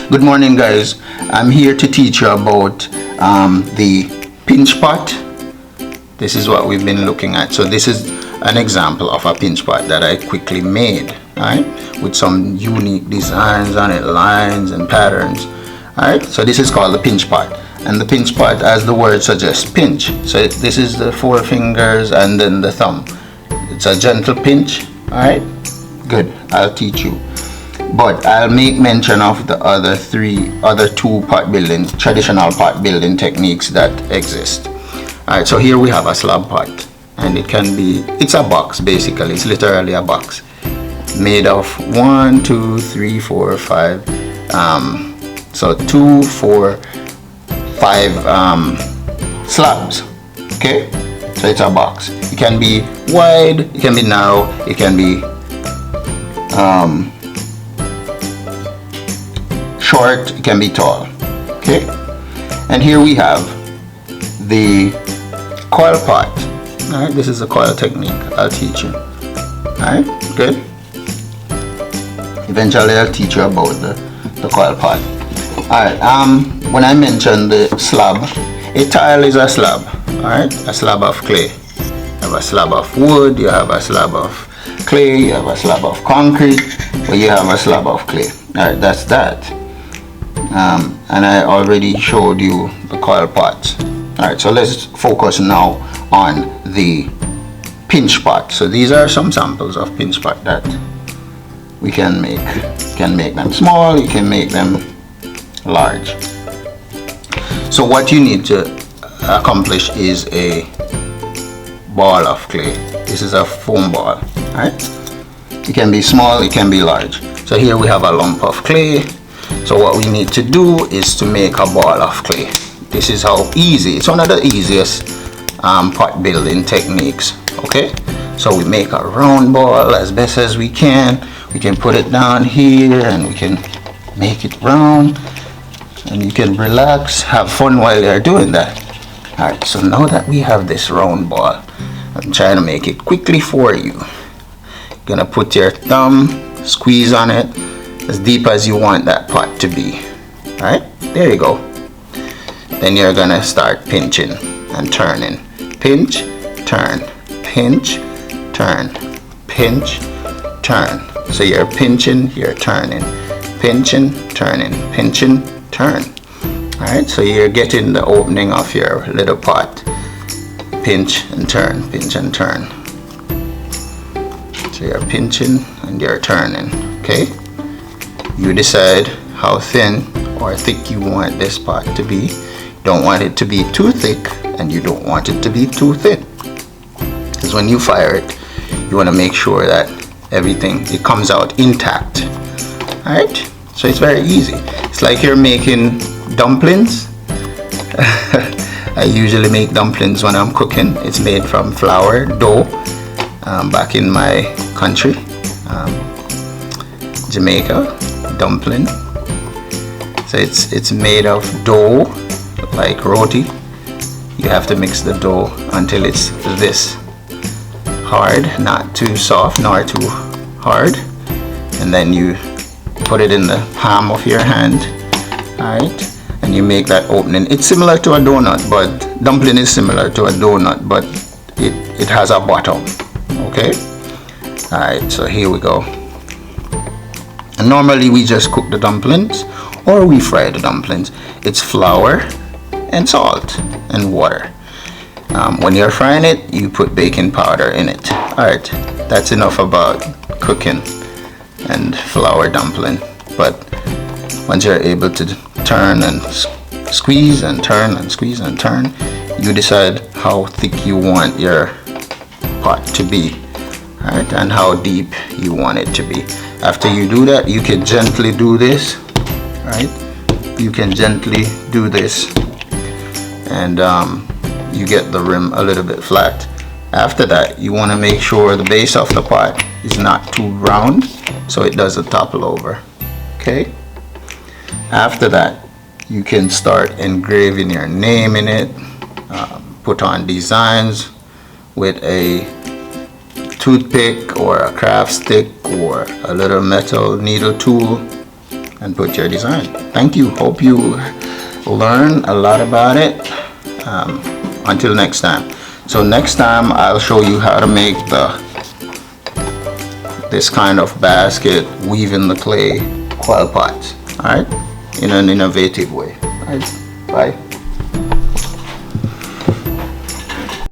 Good morning, guys. I'm here to teach you about the pinch pot. This is what we've been looking at. So this is an example of a pinch pot that I quickly made, right, with some unique designs on it, lines and patterns. Alright, so this is called the pinch pot, and the pinch pot, as the word suggests, pinch. So this is the four fingers and then the thumb. It's a gentle pinch. Alright, good. I'll teach you. But I'll make mention of the other two pot building, traditional pot building techniques that exist. Alright, so here we have a slab pot, and it's a box basically. It's literally a box made of 1, 2, 3, 4, 5, so 2, 4, 5 slabs. Okay, so it's a box. It can be wide, it can be narrow, it can be short, it can be tall. Okay, and here we have the coil pot. All right, this is a coil technique I'll teach you. All right, good. Eventually I'll teach you about the coil pot. All right, when I mentioned the slab, a tile is a slab. All right, a slab of clay. You have a slab of wood, you have a slab of clay, you have a slab of concrete, but you have a slab of clay. All right, that's that. And I already showed you the coil pot. Alright, so let's focus now on the pinch pot. So these are some samples of pinch pot that we can make. You can make them small, you can make them large. So what you need to accomplish is a ball of clay. This is a foam ball. Alright, it can be small, it can be large. So here we have a lump of clay. So what we need to do is to make a ball of clay. This is how easy, it's one of the easiest pot building techniques. Okay, so we make a round ball as best as we can. We can put it down here and we can make it round, and you can relax, have fun while you're doing that. Alright, so now that we have this round ball, I'm trying to make it quickly for you. You're gonna put your thumb, squeeze on it as deep as you want that pot to be. Alright, there you go. Then you're gonna start pinching and turning. Pinch, turn, pinch, turn, pinch, turn. So you're pinching, you're turning, pinching, turning, pinching, turn. Alright, so you're getting the opening of your little pot. Pinch and turn, pinch and turn. So you're pinching and you're turning. Okay, you decide how thin or thick you want this pot to be. You don't want it to be too thick and you don't want it to be too thin, because when you fire it, you want to make sure that it comes out intact. Alright, so it's very easy. It's like you're making dumplings. I usually make dumplings when I'm cooking. It's made from flour, dough, back in my country, Jamaica, dumpling. So it's made of dough, like roti. You have to mix the dough until it's this hard, not too soft nor too hard, and then you put it in the palm of your hand. Alright, and you make that opening. It's similar to a donut, but dumpling is similar to a donut, but it has a bottom. Okay, alright, so here we go. And normally we just cook the dumplings or we fry the dumplings. It's flour and salt and water. When you're frying it, you put baking powder in it. Alright, that's enough about cooking and flour dumpling. But once you're able to turn and squeeze and turn and squeeze and turn, you decide how thick you want your pot to be. Alright, and how deep you want it to be. After you do that, you can gently do this. Right, you can gently do this, and you get the rim a little bit flat. After that, you want to make sure the base of the pot is not too round, so it doesn't topple over. Okay, after that, you can start engraving your name in it, put on designs with a toothpick or a craft stick or a little metal needle tool and put your design. Thank you. Hope you learn a lot about it. Until next time. So next time I'll show you how to make this kind of basket weaving the clay coil pots. Alright? In an innovative way. Alright? Bye.